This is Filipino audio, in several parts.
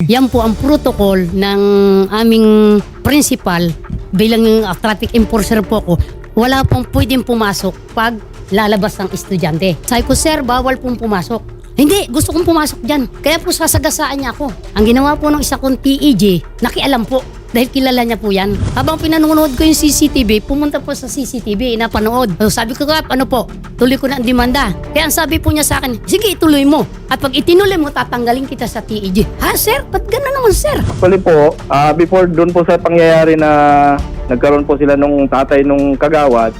Yan po ang protocol ng aming principal bilang traffic enforcer po ako. Wala pong pwedeng pumasok pag lalabas ng estudyante. Sabi ko, sir, bawal pong pumasok. Hindi, gusto kong pumasok dyan. Kaya po sasagasaan niya ako. Ang ginawa po ng isa kong TEJ, nakialam po. Dahil kilala niya po yan. Habang pinanonood ko yung CCTV, pumunta po sa CCTV, napanood. So sabi ko, Kap, ano po, tuloy ko na ang demanda. Kaya ang sabi po niya sa akin, sige, ituloy mo. At pag itinuloy mo, tatanggalin kita sa TEJ. Ha, sir? Ba't gano'n naman, sir? Actually po, before doon po sa pangyayari na nagkaroon po sila nung tatay nung kagawad,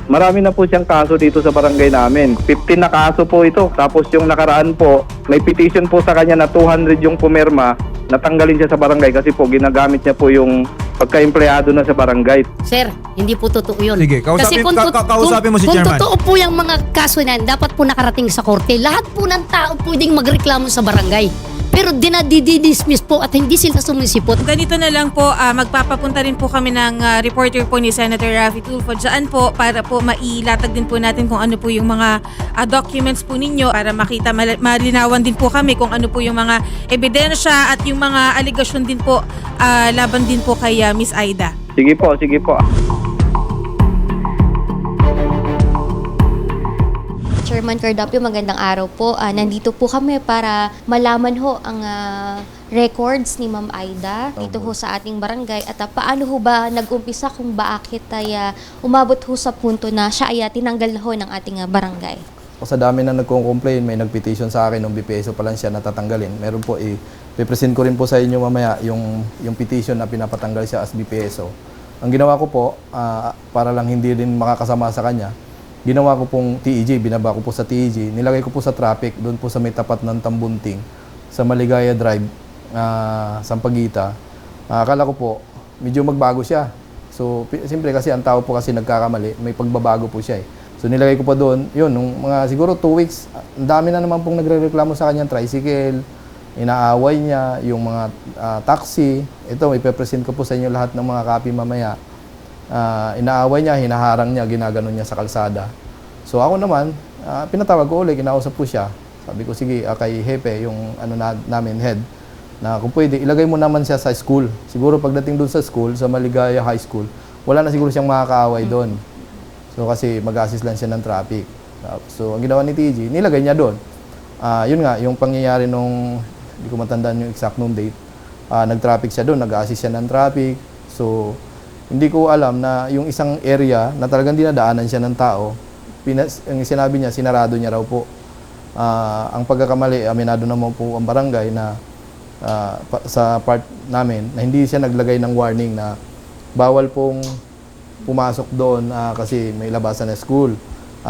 marami na po siyang kaso dito sa barangay namin. 15 na kaso po ito. Tapos yung nakaraan po, may petition po sa kanya na 200 yung pumirma, natanggalin siya sa barangay kasi po ginagamit niya po yung pagka-empleyado na sa barangay. Sir, hindi po totoo yun. Sige, kausapin, kausapin mo si kung Chairman. totoo po yung mga kaso na yan, dapat po nakarating sa korte. Lahat po ng tao pwedeng magreklamo sa barangay. Pero dinadidismiss po at hindi sila sumisipot. Ganito na lang po, magpapapunta rin po kami ng reporter po ni Senator Raffy Tulfo dyan po para po mailatag din po natin kung ano po yung mga documents po ninyo para makita, malinawan din po kami kung ano po yung mga ebidensya at yung mga aligasyon din po laban din po kay Miss Aida. Sige po, sige po. Chairman Cardapio, magandang araw po. Nandito po kami para malaman ho ang records ni Ma'am Aida dito ho sa ating barangay at paano ho ba nag-umpisa kung bakit ay umabot ho sa punto na siya ay tinanggal na ho ng ating barangay. Sa dami na nagko-complain, may nag-petition sa akin ng BPSO pa lang siya natatanggalin. Meron po, i-present ko rin po sa inyo mamaya yung petition na pinapatanggal siya as BPSO. Ang ginawa ko po, para lang hindi rin makakasama sa kanya, ginawa ko pong TEJ, binaba ko po sa TEJ, nilagay ko po sa traffic, doon po sa may tapat ng Tambunting, sa Maligaya Drive, Sampaguita. Akala ko po, medyo magbago siya. So, siyempre kasi ang tao po kasi nagkakamali, may pagbabago po siya eh. So, nilagay ko pa doon, yun, nung mga siguro 2 weeks, ang dami na naman pong nagre-reklamo sa kanya, tricycle, inaaway niya, yung mga taxi. Ito, ipepresent ko po sa inyo lahat ng mga copy mamaya. Inaaway niya, hinaharang niya, ginaganon niya sa kalsada. So ako naman, pinatawag ko ulit, kinausap ko siya. Sabi ko, sige, kay Hepe, yung namin head, na kung pwede, ilagay mo naman siya sa school. Siguro pagdating doon sa school, sa Maligaya High School, wala na siguro siyang makakaaway doon. So kasi mag-assist lang siya ng traffic. So ang ginawa ni TG, nilagay niya doon. Yun nga, yung pangyayari nung, hindi ko matandaan yung exact nung date, nag-traffic siya doon, nag-assist siya ng traffic. So, hindi ko alam na yung isang area na talagang dinadaanan siya ng tao, ang sinabi niya, sinarado niya raw po. Ang pagkakamali, aminado naman po ang barangay na sa part namin, na hindi siya naglagay ng warning na bawal pong pumasok doon kasi may labasan na school.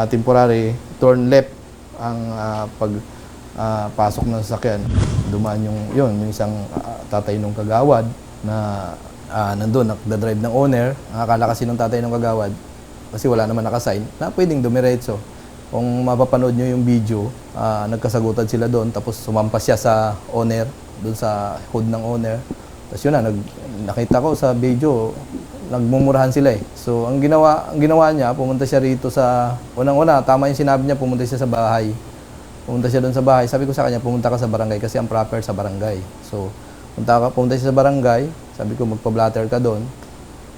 Temporary, turn left ang pasok ng sasakyan. Dumaan yung isang tatay nung kagawad na nandun, nagdadrive ng owner. Akala kasi ng tatay ng kagawad, kasi wala naman nakasign, na pwedeng dumiretso. Kung mapapanood nyo yung video, nagkasagutan sila doon, tapos sumampas siya sa owner, doon sa hood ng owner. Tapos yun na, nakita ko sa video, nagmumurahan sila eh. So, ang ginawa niya, pumunta siya rito sa, unang-una, tama yung sinabi niya, pumunta siya sa bahay. Pumunta siya doon sa bahay. Sabi ko sa kanya, pumunta ka sa barangay kasi ang proper sa barangay. So, pumunta siya sa barangay, sabi ko magpa-blatter ka doon.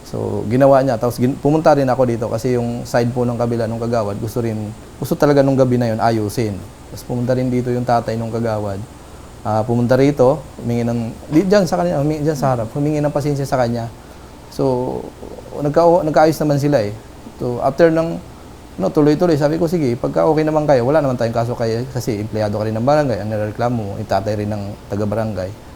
So, ginawa niya. Tapos pumunta rin ako dito kasi yung side po ng kabila ng kagawad, gusto talaga nung gabi na yun ayusin. Tapos pumunta rin dito yung tatay ng kagawad. Pumunta rito, humingi ng, dyan sa kanya, dyan sa harap, humingi ng pasensya sa kanya. So, nagkaayos naman sila eh. So, after ng, tuloy-tuloy, sabi ko, sige, pagka okay naman kayo, wala naman tayong kaso kayo kasi empleyado ka rin ng barangay, ang nireklamo mo, itatay rin ng taga-barangay.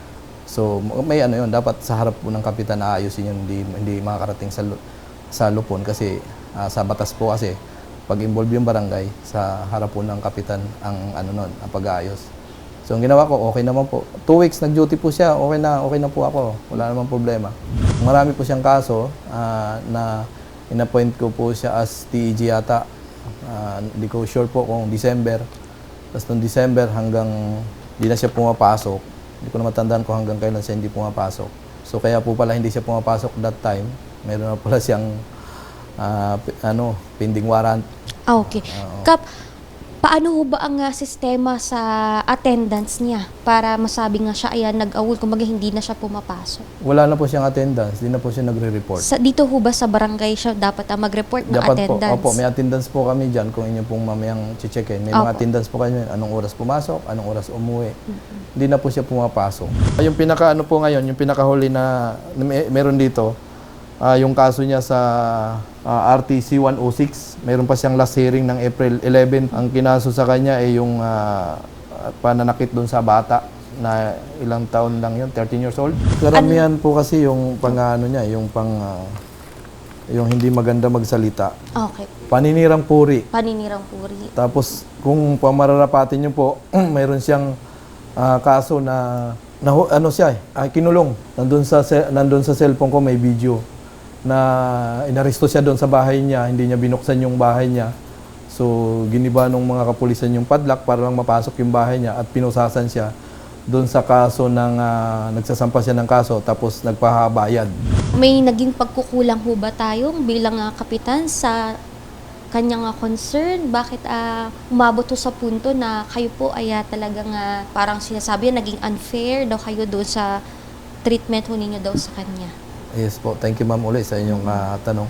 So, may yun, dapat sa harap po ng kapitan na ayusin yun, hindi makakarating sa lupon kasi sa batas po kasi pag involve yung barangay, sa harap po ng kapitan ang ang pag-aayos. So, ang ginawa ko, okay naman po. 2 weeks nag-duty po siya, okay na po ako, wala namang problema. Marami po siyang kaso na in-appoint ko po siya as TEG yata. Hindi ko sure po kung December. Tapos noong December hanggang hindi na siya pumapasok. Hindi ko na matandaan kung hanggang kailan siya hindi pumapasok. So kaya po pala hindi siya pumapasok that time. Meron na pala siyang pending warrant. Okay. Kap, Paano ho ba ang sistema sa attendance niya para masabi nga siya ayan nag-awol, kumbaga hindi na siya pumapasok? Wala na po siyang attendance, hindi na po siya nagre-report. Dito ho ba sa barangay siya dapat mag-report ng Dapat attendance? po, opo, may attendance po kami dyan kung inyo pong mamayang checkin. May mga Opo. attendance po kayo, anong oras pumasok, anong oras umuwi. Hindi na po siya pumapasok. Yung pinaka-ano po ngayon, yung pinakahuli na meron dito, yung kaso niya sa RTC 106, meron pa siyang last hearing ng April 11. Ang kinaso sa kanya ay yung pananakit doon sa bata na ilang taon lang yun, 13 years old. Karamihan po kasi yung pang-ano niya, yung hindi maganda magsalita. Okay. Paninirang puri. Paninirang puri. Tapos kung pamararapatin niyo po, mayroon siyang kaso na ano siya kinulong. Nandun sa cellphone ko may video na inaresto siya doon sa bahay niya, hindi niya binuksan yung bahay niya. So giniba nung mga kapulisan yung padlock para lang mapasok yung bahay niya at pinusasan siya doon sa kaso ng nagsasampa siya ng kaso tapos nagpahabayad. May naging pagkukulang ho ba tayong bilang kapitan sa kanyang concern? Bakit umabot ho sa punto na kayo po ay talagang parang sinasabi naging unfair daw kayo doon sa treatment ho ninyo daw sa kanya? Yes po, thank you ma'am ulit sa inyong tanong.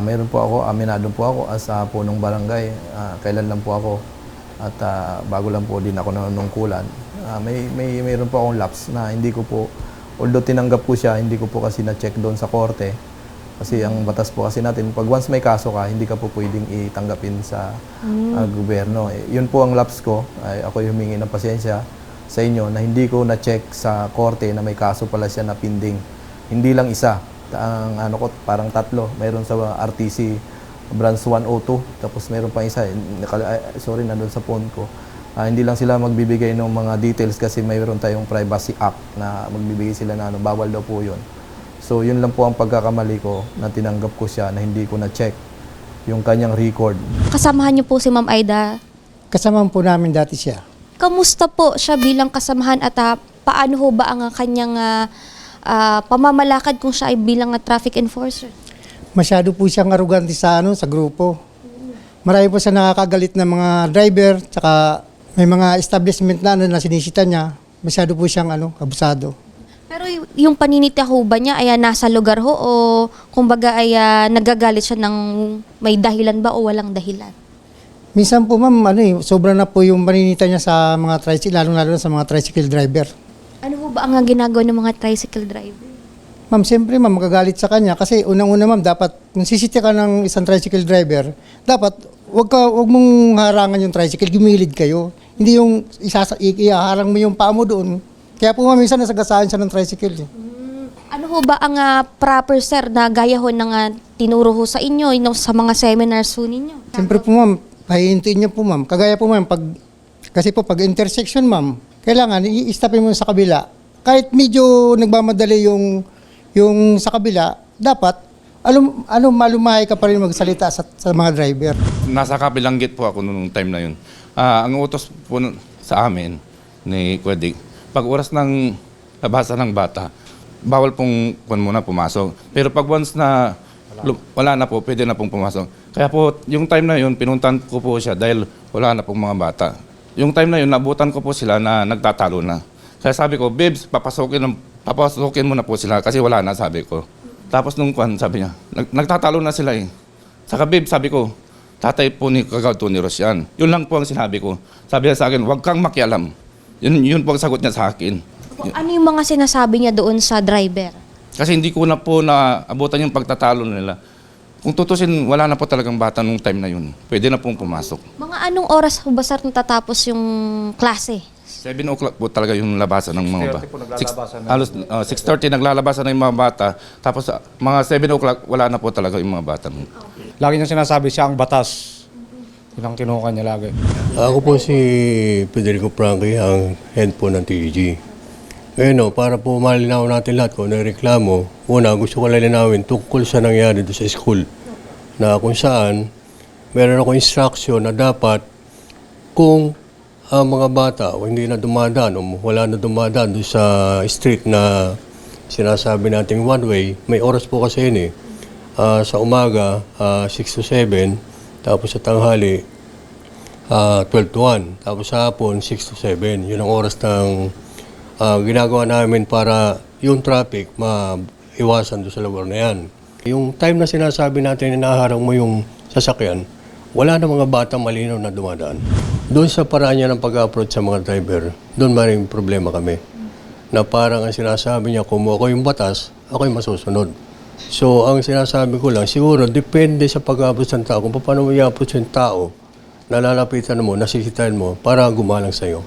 Mayroon po ako, aminado po ako as punong barangay. Kailan lang po ako at bago lang po din ako nanungkulan. Mayroon po akong lapse na hindi ko po, although tinanggap ko siya, hindi ko po kasi na-check doon sa korte. Kasi ang batas po kasi natin, pag once may kaso ka, hindi ka po pwedeng itanggapin sa gobyerno. Yun po ang lapse ko. Ako humingi ng pasensya sa inyo na hindi ko na-check sa korte na may kaso pala siya na pending. Hindi lang isa. Ang parang tatlo. Mayroon sa RTC branch 102, tapos mayroon pa isa. Sorry, nandun sa phone ko. Hindi lang sila magbibigay ng mga details kasi mayroon tayong Privacy Act na magbibigay sila na bawal daw po yun. So yun lang po ang pagkakamali ko na tinanggap ko siya na hindi ko na-check yung kanyang record. Kasamahan niyo po si Ma'am Aida. Kasamahan po namin dati siya. Kamusta po siya bilang kasamahan at paano ho ba ang kanyang pamamalakad kung siya ay bilang traffic enforcer? Masyado po siyang arugante sa grupo. Marami po siya nakakagalit na mga driver, tsaka may mga establishment na sinisita niya. Masyado po siyang abusado. Pero yung paninita ho ba niya ay nasa lugar ho o kumbaga ay nagagalit siya ng may dahilan ba o walang dahilan? Minsan po ma'am, sobra na po yung paninita niya sa mga tricycle, lalo na sa mga tricycle driver. Ano ho ba ang ginagawa ng mga tricycle driver? Ma'am, siyempre ma'am, magagalit sa kanya kasi unang-una ma'am, dapat kung sisita ka ng isang tricycle driver, dapat wag mong harangan yung tricycle, gumilid kayo. Hindi yung ihaharang mo yung paa mo doon. Kaya po ma'am, minsan nasagasaan siya ng tricycle. Ano ho ba ang proper sir na gaya ho ng tinuro ho sa inyo sa mga seminars ho ninyo? Siyempre po ma'am, pahihintuin niyo po ma'am. Kagaya po ma'am, kasi po pag intersection ma'am, kailangan i-stopin mo sa kabila. Kahit medyo nagmamadali yung sa kabila, dapat malumahay ka pa rin magsalita sa mga driver. Nasa kabilang gate po ako noong time na yun. Ang utos po sa amin ni Kuya, pag oras ng labasa ng bata, bawal pong muna pumasok. Pero pag once na wala na po, pwede na pong pumasok. Kaya po, yung time na yun, pinuntan ko po siya dahil wala na pong mga bata. Yung time na yun, nabutan ko po sila na nagtatalo na. Kaya sabi ko, Bibs, papasukin mo na po sila kasi wala na, sabi ko. Tapos nung sabi niya, nagtatalo na sila eh. Saka Bibs, sabi ko, tatay po ni Kagawad ni Rosyan. Yun lang po ang sinabi ko. Sabi niya sa akin, huwag kang makialam. Yun po ang sagot niya sa akin. Ano yung mga sinasabi niya doon sa driver? Kasi hindi ko na po naabutan yung pagtatalo nila. Kung tutusin, wala na po talagang bata nung time na yun. Pwede na pong pumasok. Mga anong oras po ba sir natatapos yung klase? 7 o'clock po talaga yung labasan ng mga bata. 6:30 naglalabasan ng mga bata. Tapos mga 7 o'clock, wala na po talaga yung mga bata. Lagi niyang sinasabi siya ang batas. Yun ang kinuha niya lagi. Ako po si Federico Frankie, ang head po ng TG. Ngayon, para po malinaw natin lahat kung nagreklamo, una, gusto ko linawin tungkol sa nangyari doon sa school na kung saan meron ako instruction na dapat kung ang mga bata o hindi na dumadaan o wala na dumadaan doon sa street na sinasabi nating one way, may oras po kasi yun eh. Sa umaga, 6 to 7, tapos sa tanghali, 12 to 1. Tapos sa hapon, 6 to 7. Yun ang oras ng ginagawa namin para yung traffic maiwasan doon sa lugar na yan. Yung time na sinasabi natin na naharang mo yung sasakyan, wala na mga batang malinaw na dumadaan. Doon sa paraan niya ng pag-approach sa mga driver, doon maring problema kami. Na parang ang sinasabi niya, kung ako yung batas, ako yung masusunod. So, ang sinasabi ko lang, siguro, depende sa pag-approach ng tao. Kung paano mo i-approach yung tao, nalalapitan mo, nasisitahin mo, para gumalang sa'yo.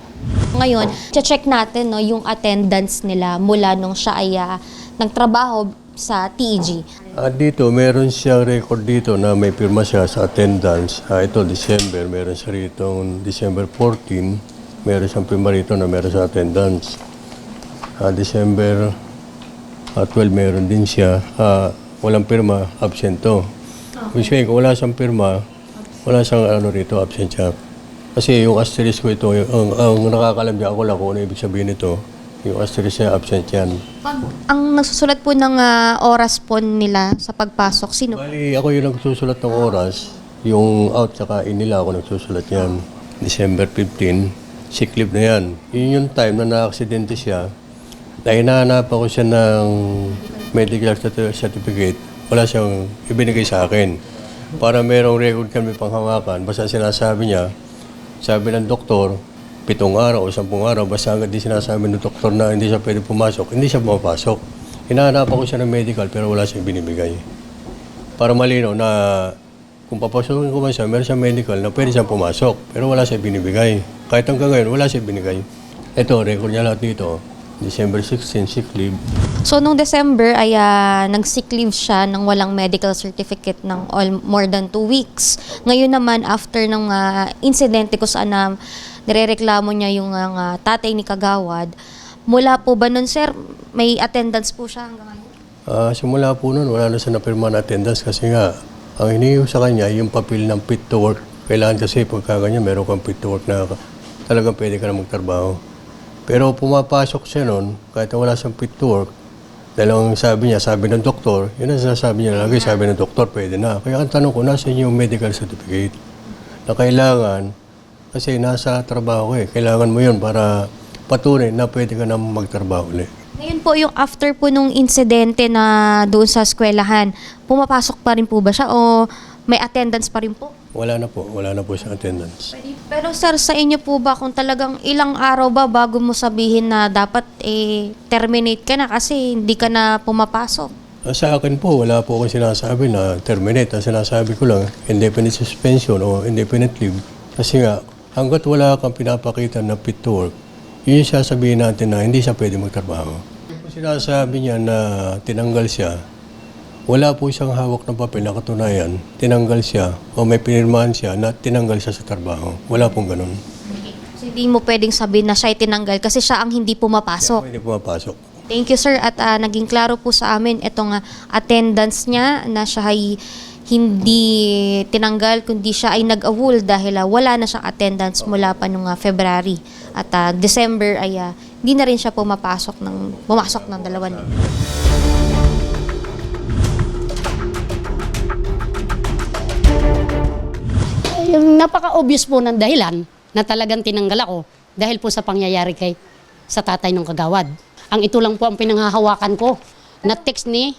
Ngayon, check natin no, yung attendance nila mula nung siya ay nagtrabaho sa TEG. At dito, meron siyang record dito na may pirma siya sa attendance. Ito, December, meron siya rito December 14, meron siyang pirma rito na meron sa attendance. December 12, meron din siya. Walang pirma, absent to. Which means, kung wala siyang pirma, wala siyang rito, absent siya. Kasi yung asterisk ko ito, ang nakakalam niya, ako lang kung ano ibig sabihin nito, yung asterisk niya, absent yan. Ang nagsusulat po ng oras po nila sa pagpasok, sino? Bali, ako yung nagsusulat ng oras, yung out saka in nila ako nagsusulat yan. December 15, sick leave na yan. Yun yung time na na-aksidente siya, na hinahanap ako siya ng medical certificate, wala siyang ibinigay sa akin. Para merong record kami panghawakan, basta sinasabi niya, sabi ng doktor, 7 araw o 10 araw, basta hanggang di sinasabi ng doktor na hindi siya pwede pumasok, hindi siya pumapasok. Hinahanap ako siya ng medical pero wala siyang binibigay. Para malinaw na kung papasokin ko man siya, meron siyang medical na pwede siyang pumasok pero wala siyang binibigay. Kahit hanggang ngayon, wala siyang binigay. Ito, record niya lahat dito. December 16, sick leave. So, nung December ay nag-sick leave siya ng walang medical certificate ng more than 2 weeks. Ngayon naman, after ng insidente ko saan nirereklamo niya yung tatay ni Kagawad, mula po ba nun, sir, may attendance po siya hanggang ngayon? Simula po nun, wala na siya napirma na attendance kasi nga, ang hinihiw sa kanya, yung papel ng fit to work. Kailangan kasi pagka ganyan, meron kang fit to work na talagang pwede ka na magtrabaho. Pero pumapasok siya nun, kahit wala siyang fit to work, dahil ang sabi niya, sabi ng doktor, yun ang sinasabi niya lagi, sabi ng doktor, pwede na. Kaya ang tanong ko, nasa inyo yung medical certificate na kailangan, kasi nasa trabaho kailangan mo yun para patunay na pwede ka na magtrabaho ulit. Ngayon po, yung after po nung insidente na doon sa eskwelahan, pumapasok pa rin po ba siya o may attendance pa rin po? Wala na po siyang attendance. Pero sir, sa inyo po ba kung talagang ilang araw ba bago mo sabihin na dapat terminate ka na kasi hindi ka na pumapasok? Sa akin po, wala po akong sinasabi na terminate. Ang sinasabi ko lang, indefinite suspension o indefinite leave. Kasi nga, hanggat wala kang pinapakita na fit to work, yun yung sasabihin natin na hindi siya pwede magtrabaho. Kung sinasabi niya na tinanggal siya, wala po siyang hawak ng papel na katunayan, tinanggal siya o may pinirmahan siya na tinanggal siya sa trabaho. Wala pong ganun. So, hindi mo pwedeng sabihin na siya ay tinanggal kasi siya ang hindi pumapasok. Hindi pumapasok. Thank you, sir. At naging klaro po sa amin itong attendance niya na siya ay hindi tinanggal kundi siya ay nag-awol dahil wala na siyang attendance mula pa nung February. At December ay hindi na rin siya pumasok ng 2 linggo. Yung napaka-obvious po ng dahilan na talagang tinanggal ako dahil po sa pangyayari sa tatay ng Kagawad. Ang ito lang po ang pinanghahawakan ko na text ni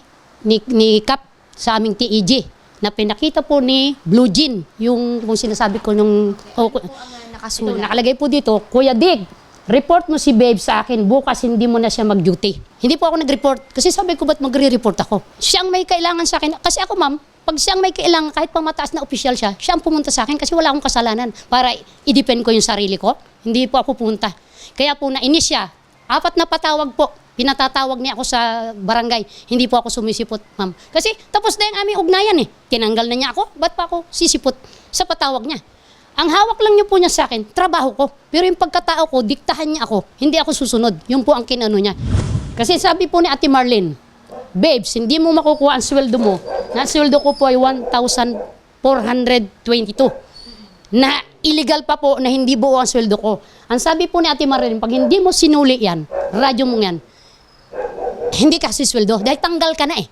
Kap sa aming TEG na pinakita po ni Blue Jean, yung sinasabi ko nung nakalagay po dito, Kuya Dig, report mo si Babe sa akin, bukas hindi mo na siya mag-duty. Hindi po ako nag-report kasi sabi ko ba't magre-report ako? Siyang may kailangan sa akin, kasi ako ma'am, pag siyang may kailangan, kahit pang mataas na opisyal siya, siya ang pumunta sa akin kasi wala akong kasalanan para i-depend ko yung sarili ko. Hindi po ako pumunta. Kaya po nainis siya. 4 na patawag po. Pinatatawag niya ako sa barangay. Hindi po ako sumisipot, ma'am. Kasi tapos na yung aming ugnayan eh. Tinanggal na niya ako. Ba't pa ako sisipot sa patawag niya? Ang hawak lang niyo po niya sa akin, trabaho ko. Pero yung pagkatao ko, diktahan niya ako. Hindi ako susunod. Yun po ang kinano niya. Kasi sabi po ni Ate Marlene, Babes, hindi mo makukuha ang sweldo mo. Na sweldo ko po ay 1,422. Na illegal pa po na hindi buo ang sweldo ko. Ang sabi po ni Ate Marlene, pag hindi mo sinuli yan, radyo mo yan, hindi ka sweldo dahil tanggal ka na eh.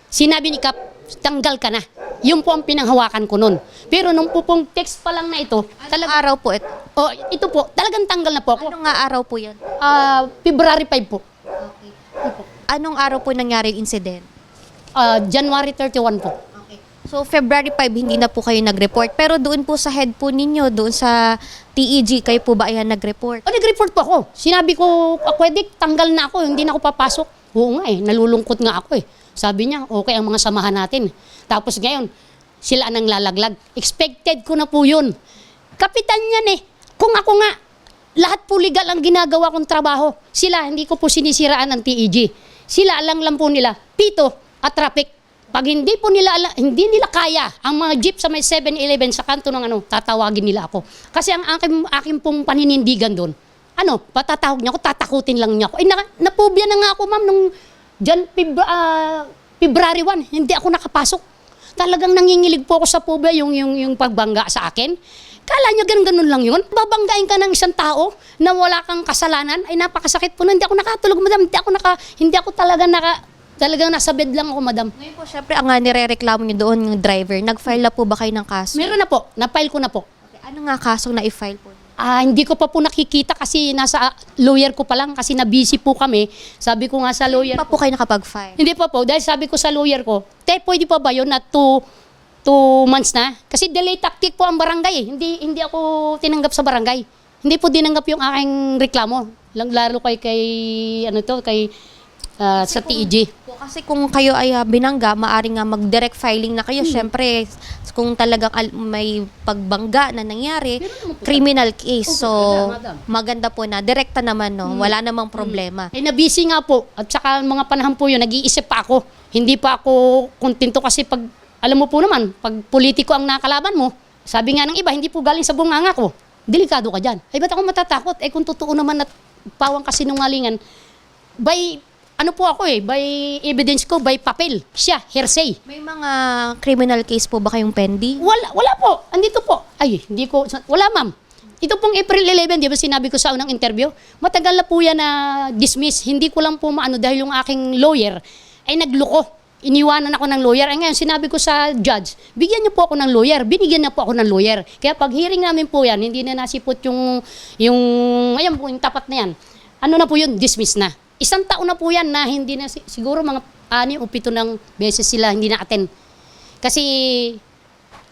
Sinabi ni Kap, tanggal ka na. Yun po ang pinanghawakan ko nun. Pero nung po pong text pa lang na ito, Anong araw po ito? oh, ito po, talagang tanggal na po ako. Anong nga araw po yun? February 5 po. Anong araw po nangyari yung incident? January 31 po. So, February 5, hindi na po kayo nag-report. Pero doon po sa head po ninyo, doon sa TEG, kayo po ba ayan nag-report? Nag-report po ako. Sinabi ko, pwede, tanggal na ako, hindi na ako papasok. Oo nga nalulungkot nga ako Sabi niya, okay ang mga samahan natin. Tapos ngayon, sila nang lalaglag. Expected ko na po yun. Kapitan yan Kung ako nga, lahat po legal ang ginagawa kong trabaho. Sila, hindi ko po sinisiraan ng TEG. Sila lang po nila, pito at traffic. Pag hindi po nila, hindi nila kaya, ang mga jeep sa may 7-Eleven sa kanto ng tatawagin nila ako. Kasi ang aking pong paninindigan doon, patatawag niya ako, tatakutin lang niya ako. Napobya na nga ako, ma'am, nung February 1, hindi ako nakapasok. Talagang nangingilig po ako sa pobya yung pagbangga sa akin. Kala niya ganun lang yun? Babanggain ka ng isang tao na wala kang kasalanan, ay napakasakit po na. Hindi ako nakatulog, madam. Hindi ako talagang nasa bed lang ako, madam. Ngayon po, syempre, ang nirereklamo niyo doon yung driver. Nag-file na po ba kayo ng kaso? Meron na po, na-file ko na po. Okay. Ano nga kasong na-file po? Hindi ko pa po nakikita kasi nasa lawyer ko pa lang kasi na-busy po kami. Sabi ko nga sa lawyer Hindi pa po kayo nakapag-file? Hindi pa po, dahil sabi ko sa lawyer ko, pwede pa ba yun na 2 months na? Kasi delay tactic po ang barangay Hindi ako tinanggap sa barangay. Hindi po dinanggap yung aking reklamo. Lalo kay sa TEG. Kasi kung kayo ay binangga, maaring nga mag-direct filing na kayo. Syempre, kung talagang may pagbangga na nangyari, criminal case. So, maganda po na. Direkta naman, no? Wala namang problema. Nabisi nga po. At saka mga panahon po yun, nag-iisip pa ako. Hindi pa ako kontento kasi alam mo po naman, pag politiko ang nakalaban mo, sabi nga ng iba, hindi po galing sa bunganga ko. Delikado ka dyan. Ay, ba't ako matatakot? Kung totoo naman at pawang kasinungalingan, by evidence ko, by papel. Siya, hearsay. May mga criminal case po ba kayong pending? Wala po. Andito po. Wala, ma'am. Ito pong April 11, di ba sinabi ko sa unang interview? Matagal na po yan na dismiss. Hindi ko lang po dahil yung aking lawyer ay nagloko. Iniwanan ako ng lawyer. Ngayon, sinabi ko sa judge, bigyan niyo po ako ng lawyer. Binigyan niya po ako ng lawyer. Kaya pag hearing namin po yan, hindi na nasipot yung tapat na yan. Na po yun? Dismiss na. 1 taon na po yan na hindi na, siguro mga 6 o 7 ng beses sila hindi na-attend. Kasi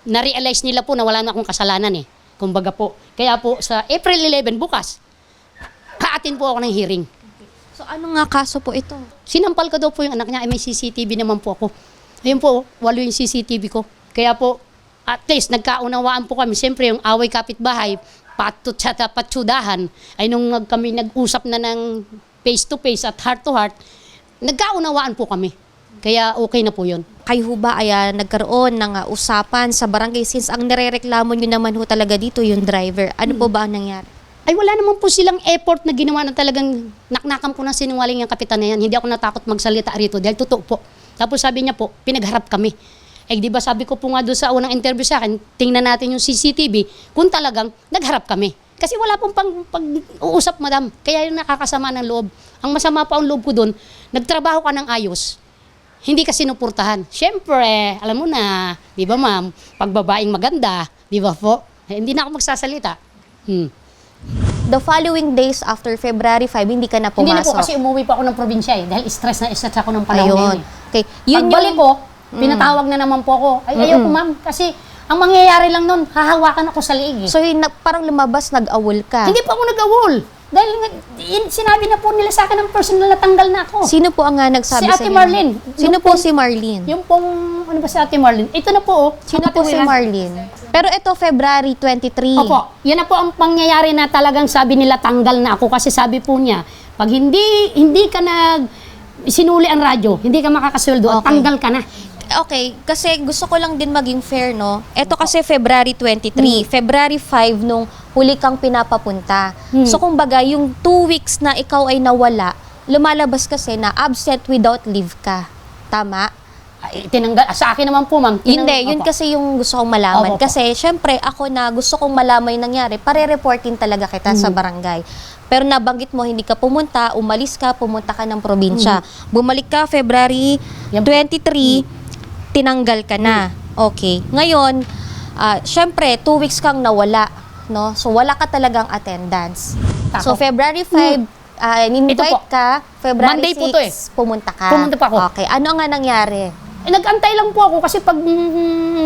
na-realize nila po na wala na akong kasalanan Kumbaga po. Kaya po sa April 11 bukas, ka-attend po ako ng hearing. So, ano nga kaso po ito? Sinampal ko daw po yung anak niya, may CCTV naman po ako. Ayun po, 8 yung CCTV ko. Kaya po, at least nagkaunawaan po kami. Siyempre yung away kapitbahay, patsudahan, ay nung kami nag-usap na ng face-to-face at heart-to-heart, nagkaunawaan po kami. Kaya okay na po yun. Kayo ho ba ay nagkaroon ng usapan sa barangay since ang nirereklamo nyo naman ho talaga dito yung driver? Ano po ba ang nangyari? Ay wala naman po silang effort na ginawa na talagang naknakam ko ng sinungaling yung kapitan na yan. Hindi ako natakot magsalita rito dahil totoo po. Tapos sabi niya po, pinagharap kami. Di ba sabi ko po nga doon sa unang interview sa akin, tingnan natin yung CCTV kung talagang nagharap kami. Kasi wala pong pag-uusap, madam. Kaya yung nakakasama ng loob. Ang masama pa ang loob ko doon, nagtrabaho ka ng ayos. Hindi ka sinupurtahan. Siyempre, alam mo na, di ba ma'am, pag babaeng maganda, di ba po? Hindi na ako magsasalita. The following days after February 5, hindi ka na pumasok? Hindi na po kasi umuwi pa ako ng probinsya dahil stress ako ng panahon na yun. Okay. Yun pagbalik ko, pinatawag na naman po ako. Ayoko ma'am, kasi ang mangyayari lang nun, hahawakan ako sa liig. So, parang lumabas, nag-awol ka? Hindi pa ako nag-awol. Dahil sinabi na po nila sa akin ng personal na tanggal na ako. Sino po ang nagsabi sa inyo? Si Ate Marlene. Sino po si Marlene? Yung pong, ano ba si Ate Marlene? Ito na po, Sino po si Marlene? Pero ito, February 23. Opo, yan na po ang pangyayari na talagang sabi nila tanggal na ako kasi sabi po niya, pag hindi ka sinuli ang radyo, hindi ka makakasweldo at tanggal ka na. Okay, kasi gusto ko lang din maging fair, no? Ito kasi February 23. February 5 nung huli kang pinapapunta. So, kumbaga, yung 2 weeks na ikaw ay nawala, lumalabas kasi na absent without leave ka. Tama? Tinanggal, sa akin naman po, ma'am. Hindi, yun kasi yung gusto kong malaman. Opo. Kasi, syempre, ako na gusto kong malaman yung nangyari, pare-reportin talaga kita sa barangay. Pero nabanggit mo, hindi ka pumunta, umalis ka, pumunta ka ng probinsya. Bumalik ka February 23, tinanggal ka na. Okay. Ngayon, syempre, 2 weeks kang nawala, no? So, wala ka talagang attendance. So, February 5, Ito po. invite ka. February Monday 6, po to eh. pumunta ka. Pumunta pa ako. Okay. Ano nga nangyari? Nag-antay lang po ako kasi pag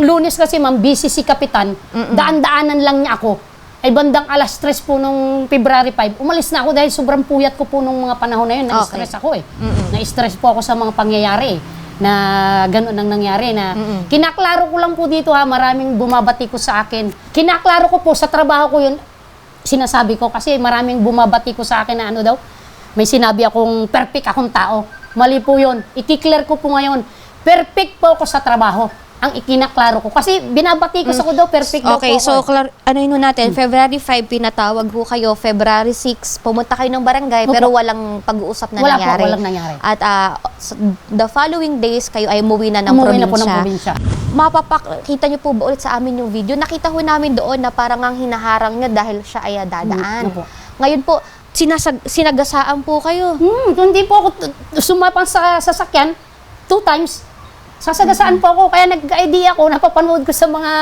Lunes kasi ma'am, busy si Kapitan, daan-daanan lang niya ako. Ay bandang alas 3 po nung February 5, umalis na ako dahil sobrang puyat ko po nung mga panahon na yun. Na-stress ako eh. Na-stress po ako sa mga pangyayari na gano'n ang nangyari na kinaklaro ko lang po dito ha, maraming bumabati ko sa akin. Kinaklaro ko po sa trabaho ko yun, sinasabi ko kasi maraming bumabati ko sa akin na ano daw, may sinabi akong perfect akong tao. Mali po yun. I-clear ko po ngayon. Perfect po ako sa trabaho. Ang ikinaklaro ko. Kasi binabati ko sa ko daw, perfect daw Okay, po so ako. ano yun natin, February 5 pinatawag ho kayo, February 6 pumunta kayo ng barangay Opo. pero walang pag-uusap na Wala po, nangyari. walang nangyari. At the following days kayo ay umuwi na ng Umuwi na po ng probinsya. probinsya. Mapapakita niyo po ba ulit sa amin yung video? Nakita ho namin doon na parang ang hinaharang niya dahil siya ay dadaan. Opo. Ngayon po, sinagasaan po kayo. Hindi po ako sumapang sa sasakyan 2 times. Sasagasaan po ako, kaya nag-idea ako, napapanood ko sa mga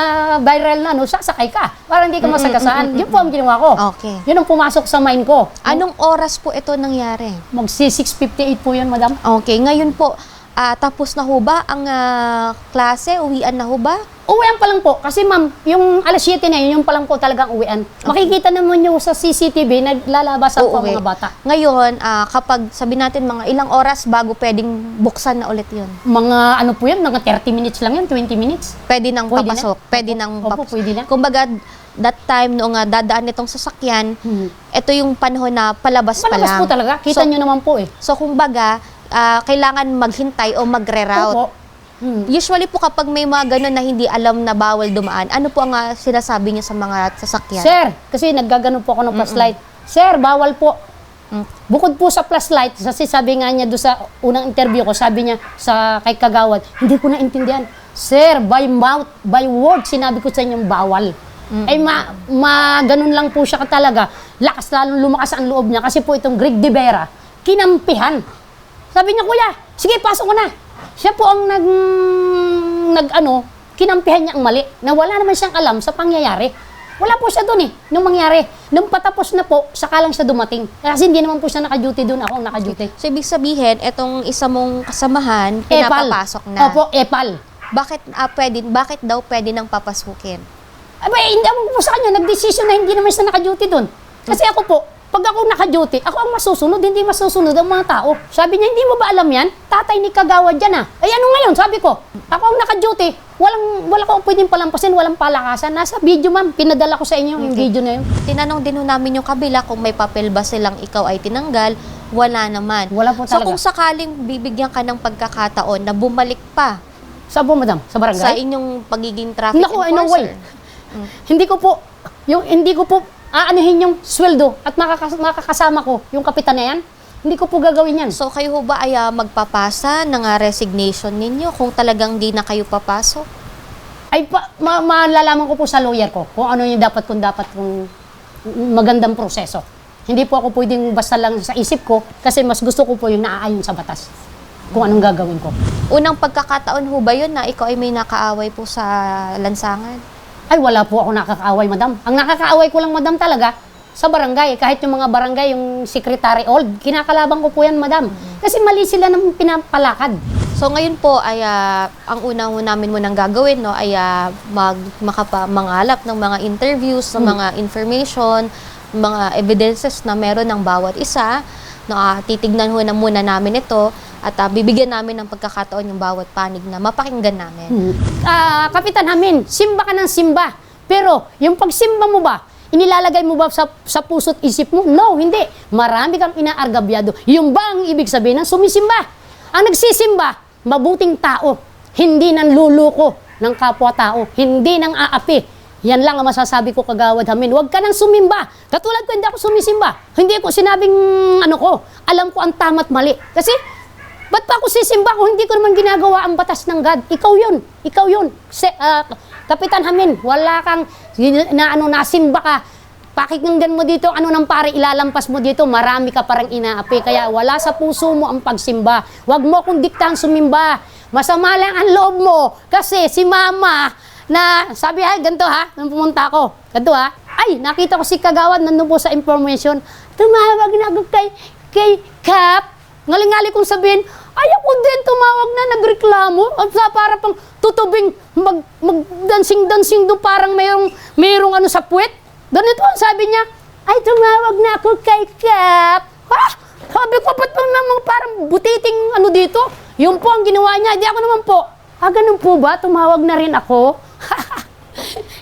viral na, sasakay ka, para hindi ka masagasaan. Yun po ang ginawa ko. Okay. Yun ang pumasok sa mind ko. Anong oras po ito nangyari? Magsi 6:58 po yun, madam. Okay, ngayon po, tapos na ho ba ang klase? Uwian na ho ba? Uwian pa lang po, kasi ma'am, yung alas 7 na yun, yung pa lang po talagang uwian. Makikita naman nyo sa CCTV, naglalabasan po ang mga bata. Ngayon, kapag sabi natin mga ilang oras bago pwedeng buksan na ulit yun? Mga ano po yun, mga 30 minutes lang yun, 20 minutes. Pwede nang Pwede papasok? na. Pwede nang Opo, pwede na. Kumbaga, that time noong dadaan nitong sasakyan, ito yung panahon na palabas pa Palabas lang. po talaga, kita nyo naman po eh. So, kumbaga, kailangan maghintay o magre-route. Opo. Usually po kapag may mga ganun na hindi alam na bawal dumaan, ano po ang sinasabi niyo sa mga sasakyan? Sir, kasi naggagano po ako ng flashlight. Sir, bawal po. Bukod po sa flashlight, kasi sabi nga niya doon sa unang interview ko, sabi niya sa kay Kagawad, hindi ko naintindihan. Sir, by mouth, by word, sinabi ko sa inyong bawal. Ay ganun lang po siya talaga. Lakas lalong lumakas ang loob niya kasi po itong Greg De Vera, kinampihan. Sabi niya, kuya, sige, pasok ko na. Siya po ang kinampihan niya ang mali, na wala naman siyang alam sa pangyayari. Wala po siya doon nung mangyari. Nung patapos na po, saka lang siya dumating. Kasi hindi naman po siya naka-duty doon, ako ang naka-duty. So, ibig sabihin, etong isa mong kasamahan, pinapapasok na. Opo, epal. Bakit daw pwede nang papasukin? Abay, hindi ako po sa kanya, nag-decision na hindi naman siya naka-duty doon. Kasi ako po, pag ako naka-duty, ako ang masusunod, hindi masusunod ang mga tao. Sabi niya, hindi mo ba alam yan? Tatay ni Kagawad yan Ay ano ngayon? Sabi ko, ako ang naka-duty, wala ko pwedeng palampasin, walang palakasan. Nasa video ma'am, pinadala ko sa inyo yung video na yun. Tinanong din ho namin yung kabila kung may papel ba silang ikaw ay tinanggal. Wala naman. Wala po So talaga. kung sakaling bibigyan ka ng pagkakataon na bumalik pa Saan po madam? Sa barangay? sa inyong pagiging traffic Naku, no way. enforcer. Hindi ko po aanuhin yung sweldo at makakasama ko yung kapitan na yan. Hindi ko po gagawin yan. So kayo ho ba ay magpapasa ng resignation ninyo kung talagang di na kayo papasok? Ay, malalaman ko po sa lawyer ko kung ano yung dapat kung magandang proseso. Hindi po ako pwedeng basta lang sa isip ko kasi mas gusto ko po yung naaayon sa batas kung anong gagawin ko. Unang pagkakataon ho ba yun na ikaw ay may nakaaway po sa lansangan? Ay, wala po ako nakakaaway, madam. Ang nakakaaway ko lang, madam, talaga, sa barangay. Kahit yung mga barangay, yung secretary old, kinakalaban ko po yan, madam. Kasi mali sila ng pinapalakad. So ngayon po ay ang una namin munang gagawin ay mangalap ng mga interviews, ng mga information, mga evidences na meron ng bawat isa. Titignan ho na muna namin ito at bibigyan namin ng pagkakataon yung bawat panig na mapakinggan namin. Kapitan Hamin, simba ka ng simba. Pero yung pagsimba mo ba, inilalagay mo ba sa puso't isip mo? No, hindi. Marami kang inaargabyado. Yung ba ang ibig sabihin ng sumisimba? Ang nagsisimba, mabuting tao. Hindi nang luluko ng kapwa-tao. Hindi nang aapi. Yan lang ang masasabi ko, Kagawad Hamin. Huwag ka nang sumimba. Katulad ko, hindi ako sumisimba. Hindi ko sinabing alam ko ang tama't mali. Kasi, ba't pa ako sisimba kung hindi ko naman ginagawa ang batas ng God? Ikaw yun. Kapitan Hamin, wala kang nasimba ka. Pakikinggan mo dito, ng pare ilalampas mo dito, marami ka parang inaapi. Kaya wala sa puso mo ang pagsimba. Huwag mo akong diktang sumimba. masama lang ang loob mo kasi si mama na sabi ganito ha, nung pumunta ako, ganito ha, ay, nakita ko si Kagawad nandun po sa information, tumawag na ako kay Kap, ngaling-ngali kong sabihin, ay ako din tumawag na, nagreklamo, at para pang tutubing mag-dancing-dancing doon, parang mayroong ano sa puwet. Ganito ang sabi niya, ay tumawag na ako kay Kap. Ha? Sabi ko, ba't mga parang butiting ano dito? Yun po ang ginawa niya, di ako naman po. Ganun po ba? Tumawag na rin ako?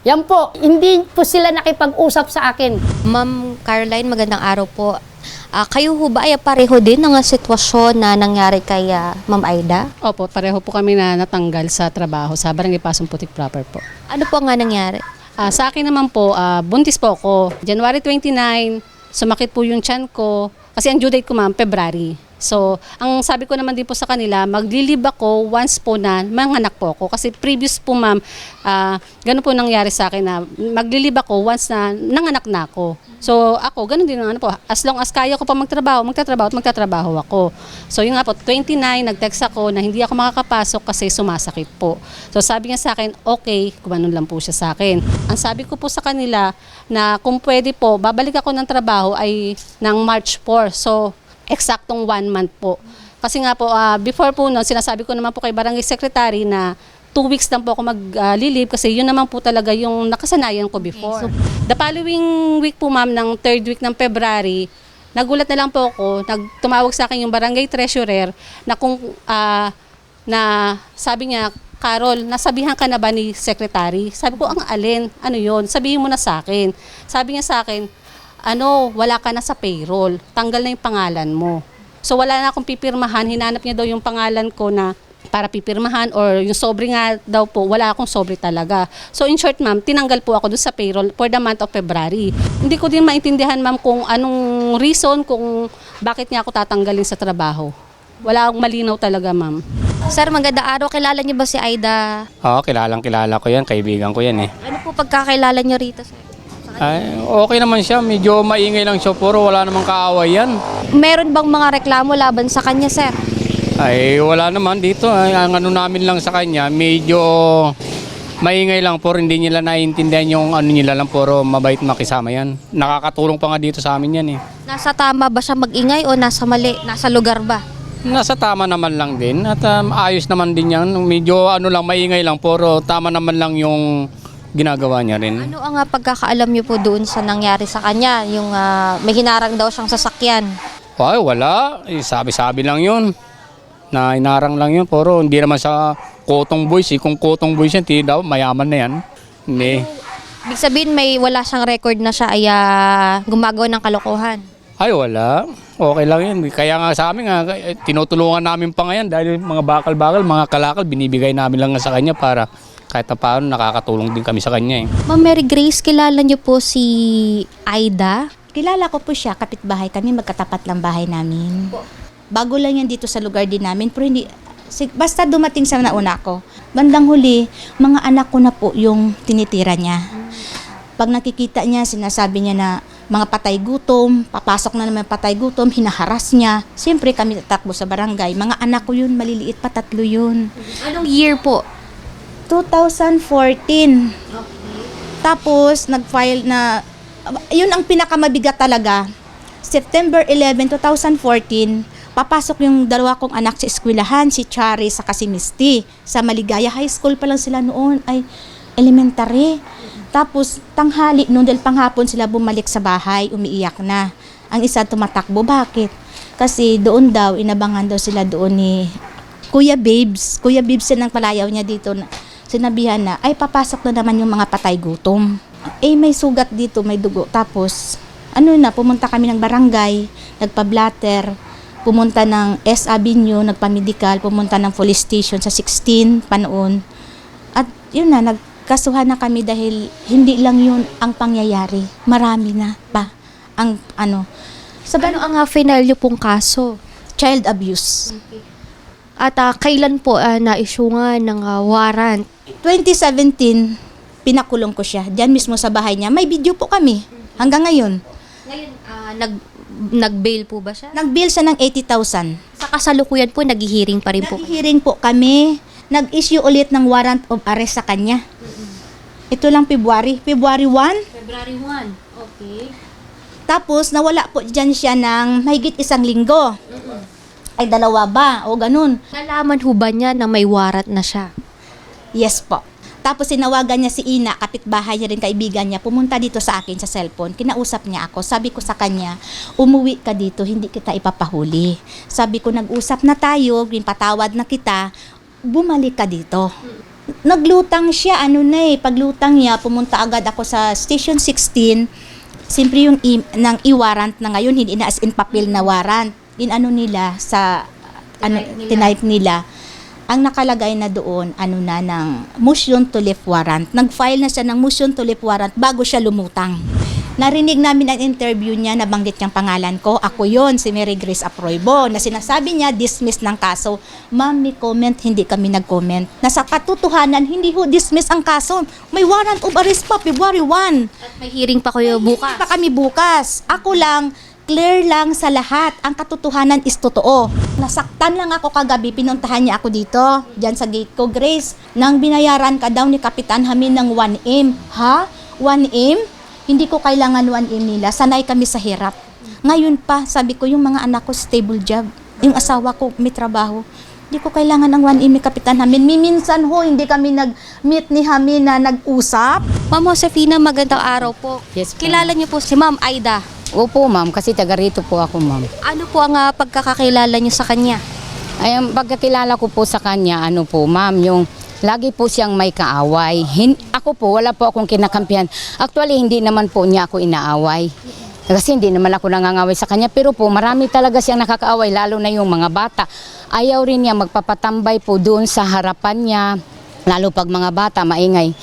Yan po, hindi po sila nakipag-usap sa akin. Ma'am Caroline, magandang araw po. Kayo ho ba ay pareho din ng sitwasyon na nangyari kay Ma'am Aida? Opo, pareho po kami na natanggal sa trabaho sa Barangay Pasong Putik proper po. Ano po nga nangyari? Sa akin naman po, buntis po ako. January 29, sumakit po yung tiyan ko. Kasi ang due date ko ma'am, February. So, ang sabi ko naman din po sa kanila, maglilib ako once po na manganak po ako. Kasi previous po ma'am, ganun po nangyari sa akin na maglilib ako once na nanganak na ako. So, ako, ganun din ang ano po. As long as kaya ko pa magtatrabaho ako. So, yun nga po, 29, nag-text ako na hindi ako makakapasok kasi sumasakit po. So, sabi niya sa akin, okay, kumanon lang po siya sa akin. Ang sabi ko po sa kanila na kung pwede po, babalik ako ng trabaho ay ng March 4. So, eksaktong 1 month po. Kasi nga po, before po noon, sinasabi ko naman po kay Barangay Secretary na 2 weeks lang po ako mag-leave kasi yun naman po talaga yung nakasanayan ko before. Okay, The following week po ma'am, ng 3rd week ng February, nagulat na lang po ako, tumawag sa akin yung Barangay Treasurer na kung na sabi niya, Carol, nasabihan ka na ba ni Secretary? Sabi ko, ang alin? Ano yun? Sabihin mo na sa akin. Sabi niya sa akin, wala ka na sa payroll. Tanggal na yung pangalan mo. So wala na akong pipirmahan. Hinanap niya daw yung pangalan ko na para pipirmahan or yung sobre nga daw po, wala akong sobre talaga. So in short ma'am, tinanggal po ako doon sa payroll for the month of February. Hindi ko din maintindihan ma'am kung anong reason kung bakit niya ako tatanggalin sa trabaho. Wala akong malinaw talaga ma'am. Sir, magandang araw. Kilala niyo ba si Aida? Oo, kilala ko yan. Kaibigan ko yan eh. Ano po pagkakilala niyo rito, sir? Ay, okay naman siya. Medyo maingay lang siya, puro wala namang kaaway yan. Meron bang mga reklamo laban sa kanya, sir? Ay, wala naman dito. Ay, ang ano namin lang sa kanya, medyo maingay lang, puro hindi nila naiintindihan yung ano nila lang, puro mabait makisama yan. Nakakatulong pa nga dito sa amin yan eh. Nasa tama ba siya mag-ingay o nasa mali? Nasa lugar ba? Nasa tama naman lang din at ayos naman din yan. Medyo ano lang, maingay lang, puro tama naman lang yung ginagawa niya rin. Ano ang pagkakaalam niyo po doon sa nangyari sa kanya? Yung may hinarang daw siyang sasakyan. Ay, wala. Sabi-sabi lang yun. Na inarang lang yun. Puro hindi naman sa Kotong Boys. Kung Kotong Boys yan, hindi daw, mayaman na yan. Hindi. Ibig sabihin wala siyang record na siya ay gumagawa ng kalokohan. Ay, wala. Okay lang yun. Kaya nga sa amin, tinutulungan namin pa ngayon dahil mga bakal-bakal, mga kalakal, binibigay namin lang sa kanya para kahit na paano nakakatulong din kami sa kanya eh. Ma'am Mary Grace, kilala niyo po si Aida? Kilala ko po siya, kapitbahay kami, magkatapat lang bahay namin. Bago lang yan dito sa lugar din namin, pero hindi, basta dumating sa nauna ko. Bandang huli, mga anak ko na po yung tinitira niya. Pag nakikita niya, sinasabi niya na mga patay gutom, papasok na naman patay gutom, hinaharas niya. Siyempre kami tatakbo sa barangay, mga anak ko yun, maliliit pa, 3 yun. Anong year po? 2014. Tapos, nag-file na, yun ang pinakamabigat talaga. September 11, 2014, papasok yung 2 kong anak sa eskwelahan, si Chari sa si Misty. Sa Maligaya High School pa lang sila noon, ay elementary. Tapos, tanghali, noon dahil panghapon sila bumalik sa bahay, umiiyak na. Ang isa tumatakbo, bakit? Kasi doon daw, inabangan daw sila doon ni Kuya Babes yan ang palayaw niya dito na sinabihan na, ay papasok na naman yung mga patay gutom. May sugat dito, may dugo. Tapos, pumunta kami ng barangay, nagpa-blatter, pumunta ng S Avenue, nagpa-medical, pumunta ng police station sa 16 panoon. At yun na, nagkasuhan na kami dahil hindi lang yun ang pangyayari. Marami na pa ang Ano ang final niyo pong kaso? child abuse. At kailan po na-issuean ng warrant? 2017, pinakulong ko siya. Diyan mismo sa bahay niya. May video po kami. Hanggang ngayon. Ngayon, nag-bail po ba siya? Nag-bill siya ng 80,000. Sa kasalukuyan po, naghihiring pa rin po. Nag-hearing po kami. Nag-issue ulit ng warrant of arrest sa kanya. Ito lang February 1. February 1. Okay. Tapos nawala po dyan siya ng mahigit 1 linggo. Ay 2 ba? O ganun. Nalaman ho ba niya na may warrant na siya? Yes po. Tapos sinawagan niya si Ina, kapitbahay niya rin, kaibigan niya, pumunta dito sa akin sa cellphone. Kinausap niya ako. Sabi ko sa kanya, umuwi ka dito, hindi kita ipapahuli. Sabi ko, nag-usap na tayo, patawad na kita, bumalik ka dito. Naglutang siya, paglutang niya, pumunta agad ako sa Station 16. Siyempre yung i-warrant na ngayon, hindi na as in papel na warrant. Nila sa, tinype nila. Ang nakalagay na doon, ng motion to lift warrant. Nag-file na siya ng motion to lift warrant bago siya lumutang. Narinig namin ang interview niya, nabanggit niyang pangalan ko. Ako yon, si Mary Grace Aproybo, na sinasabi niya, dismiss ng kaso. Ma'am, may comment, hindi kami nag-comment. Nasa katotohanan, hindi ho dismiss ang kaso. May warrant of arrest pa, February 1. At may hearing pa kayo bukas. Pa kami bukas. Ako lang, clear lang sa lahat. Ang katotohanan is totoo. Nasaktan lang ako kagabi, pinuntahan niya ako dito, dyan sa gate ko, Grace. Nang binayaran ka daw ni Kapitan Hamin ng 1M. Ha? 1M? Hindi ko kailangan 1M nila. Sanay kami sa hirap. Ngayon pa, sabi ko, yung mga anak ko stable job. Yung asawa ko may trabaho. Hindi ko kailangan ng 1M ni Kapitan Hamin. Minsan ho, hindi kami nag-meet ni Hamin na nag-usap. Ma'am Josefina, magandang araw po. Yes po. Kilala niyo po si Ma'am Aida. Opo, ma'am, kasi taga rito po ako, ma'am. Ano po ang pagkakakilala niyo sa kanya? Ay, ang pagkakilala ko po sa kanya, ma'am, yung lagi po siyang may kaaway. Ako po, wala po akong kinakampihan. Actually, hindi naman po niya ako inaaway. Kasi hindi naman ako nangangaway sa kanya. Pero po, marami talaga siyang nakakaaway, lalo na yung mga bata. Ayaw rin niya magpapatambay po doon sa harapan niya. Lalo pag mga bata, maingay.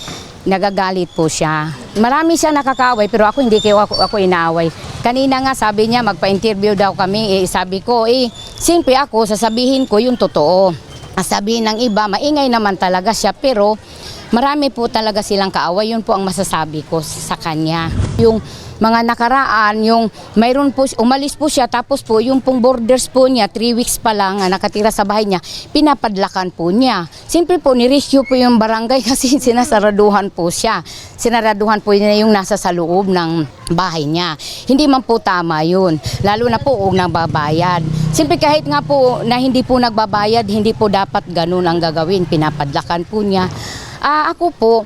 Nagagalit po siya. Marami siya nakakaaway, pero ako hindi ako inaaway. Kanina nga sabi niya, magpa-interview daw kami. Sabi ko, simple ako, sasabihin ko yung totoo. Sabihin ng iba, maingay naman talaga siya, pero marami po talaga silang kaaway. Yun po ang masasabi ko sa kanya. Yung mga nakaraan, yung mayroon po, umalis po siya, tapos po yung pong borders po niya, 3 weeks pa lang nakatira sa bahay niya, pinapadlakan po niya. Simple po, ni-rescue po yung barangay kasi sinasaraduhan po siya. Sinaraduhan po niya yung nasa sa loob ng bahay niya. Hindi man po tama yun, lalo na po kung nagbabayad. Simple kahit nga po na hindi po nagbabayad, hindi po dapat ganun ang gagawin, pinapadlakan po niya. Ako po,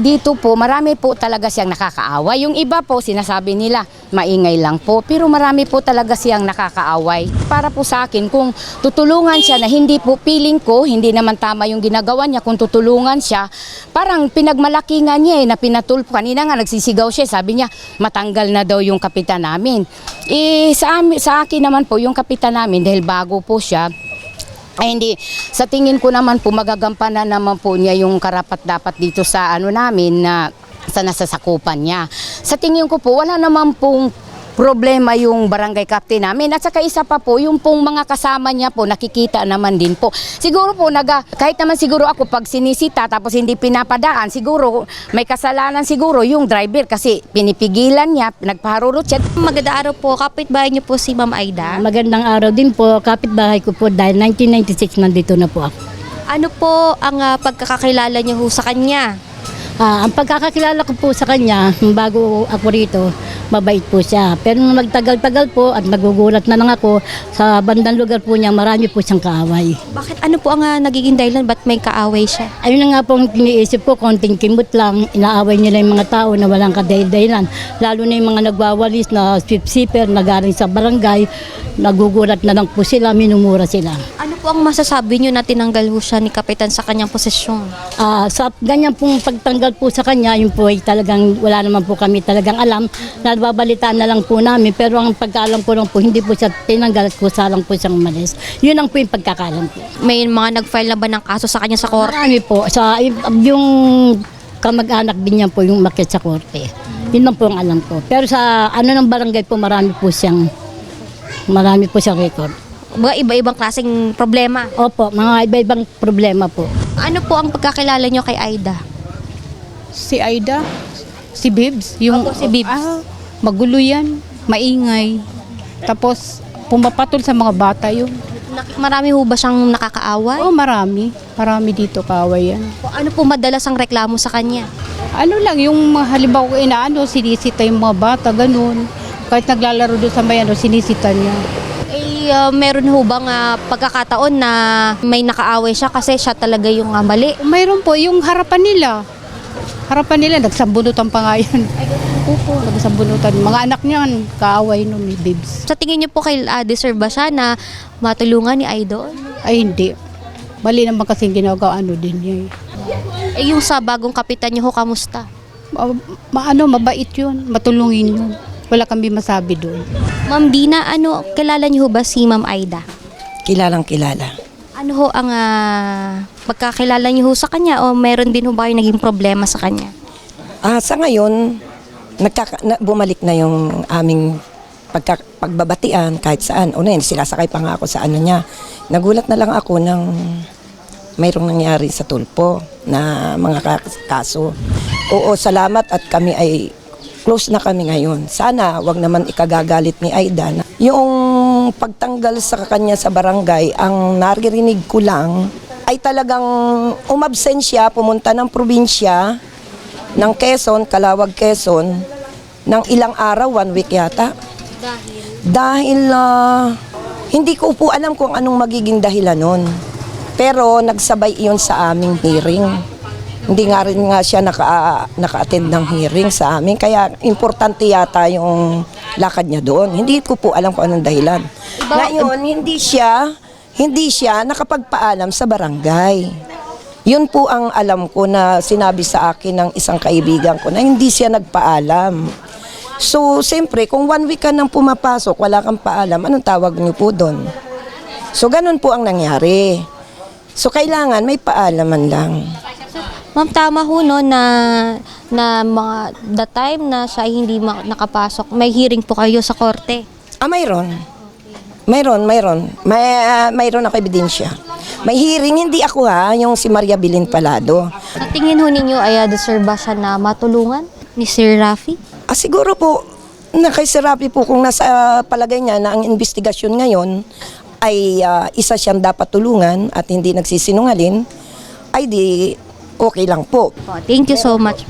dito po, marami po talaga siyang nakakaaway. Yung iba po, sinasabi nila, maingay lang po. Pero marami po talaga siyang nakakaaway. Para po sa akin, kung tutulungan siya na hindi po feeling ko, hindi naman tama yung ginagawa niya, kung tutulungan siya, parang pinagmalakingan niya na pinatulpo. Kanina nga nagsisigaw siya, sabi niya, matanggal na daw yung kapitan namin. Sa akin naman po, yung kapitan namin, dahil bago po siya, ay hindi, sa tingin ko naman po magagampanan naman po niya yung karapat-dapat dito sa namin na sa nasasakupan niya. Sa tingin ko po wala naman pong problema yung barangay captain namin, at saka isa pa po yung pong mga kasama niya po nakikita naman din po. Siguro po kahit naman siguro ako pag sinisita tapos hindi pinapadaan, siguro may kasalanan siguro yung driver kasi pinipigilan niya, nagpaharurot siya. Magandang araw po, kapitbahay niyo po si Ma'am Aida. Magandang araw din po, kapitbahay ko po dahil 1996 nandito na po ako. Ano po ang pagkakakilala niyo ho sa kanya? Ang pagkakakilala ko po sa kanya, bago ako rito, mabait po siya. Pero nung nagtagal-tagal po at nagugulat na lang ako, sa bandang lugar po niya, marami po siyang kaaway. Bakit ano po ang nagiging dahilan? Ba't may kaaway siya? Ayun na nga po ang iniisip ko, konting kimot lang, inaaway nila yung mga tao na walang kadahilan. Lalo na yung mga nagwawalis na sweep-sweeper na galing sa barangay, nagugulat na lang po sila, minumura sila. Ano po ang masasabi niyo na tinanggal ho siya ni Kapitan sa kanyang posisyon? Sa ganyan pong pagtanggal po sa kanya, yun po ay talagang wala naman po kami talagang alam. Nababalitaan na lang po namin, pero ang pagkaalam ko lang po, hindi po siya tinanggal at kusa lang po siyang umalis. Yun ang po yung pagkakaalam po. May mga nag-file na ba ng kaso sa kanya sa korte? Marami po. Yung kamag-anak din niya po yung umakyat sa korte. Yun lang po ang alam ko. Pero sa ng barangay po, marami po siyang record. Mga iba-ibang klaseng problema. Opo, mga iba-ibang problema po. Ano po ang pagkakilala niyo kay Aida? Si Aida, si Bibs, yung Opo, si Bibs. Magulo yan, maingay. Tapos pumapatol sa mga bata yun. Marami ho ba siyang nakakaaway? Oo, marami. Marami dito kaaway yan. O ano po madalas ang reklamo sa kanya? Ano lang, yung halimbawa inaano, sinisita yung mga bata, ganun. Kahit naglalaro doon sa may sinisita niya. Meron ho bang pagkakataon na may nakaaway siya kasi siya talaga yung mali? Mayroon po, yung harapan nila. Nagsambunutan pa nga yan. Opo, nagsambunutan. Mga anak niyan, kaaway nun ni Bibs. Sa tingin niyo po deserve ba siya na matulungan ni Idol? Ay, hindi. Mali naman kasi ginagawa din niya. Yung sa bagong kapitan niyo ho, kamusta? Mabait yun. Matulungin yun. Wala kami masabi doon. Ma'am Dina, kilala niyo ho ba si Ma'am Aida? Kilalang kilala. Ano ho ang pagkakilala niyo ho sa kanya o meron din ho ba yung naging problema sa kanya? Sa ngayon, bumalik na yung aming pagbabatian kahit saan. Una yun, sinasakay pa nga ako sa niya. Nagulat na lang ako ng mayroong nangyari sa Tulpo na mga kaso. Oo, salamat at kami ay close na kami ngayon. Sana wag naman ikagagalit ni Aida. Yung pagtanggal sa kanya sa barangay, ang naririnig ko lang ay talagang umabsensya, pumunta ng probinsya ng Quezon, Calawag, Quezon, ng ilang araw, 1 week yata. Dahil hindi ko po alam kung anong magiging dahilan nun. Pero nagsabay iyon sa aming hearing. Hindi nga rin siya naka-attend ng hearing sa amin. Kaya importante yata yung lakad niya doon. Hindi ko po alam kung anong dahilan. Ngayon, hindi siya nakapagpaalam sa barangay. Yun po ang alam ko na sinabi sa akin ng isang kaibigan ko na hindi siya nagpaalam. So, siyempre, kung 1 week ka nang pumapasok, wala kang paalam, anong tawag niyo po doon? So, ganun po ang nangyari. So, kailangan may paalaman lang. Ma'am, tama ho no na mga the time na siya ay hindi nakapasok, may hearing po kayo sa korte. Mayroon. Mayroon ako ebidensya. May hearing, hindi ako yung si Maria Bilin Palado. Sa tingin ho ninyo ay deserve ba siya na matulungan ni Sir Rafi? Siguro po, na kay Sir Rafi po, kung nasa palagay niya na ang investigasyon ngayon ay isa siyang dapat tulungan at hindi nagsisinungaling, ay di okay lang po. Thank you so much.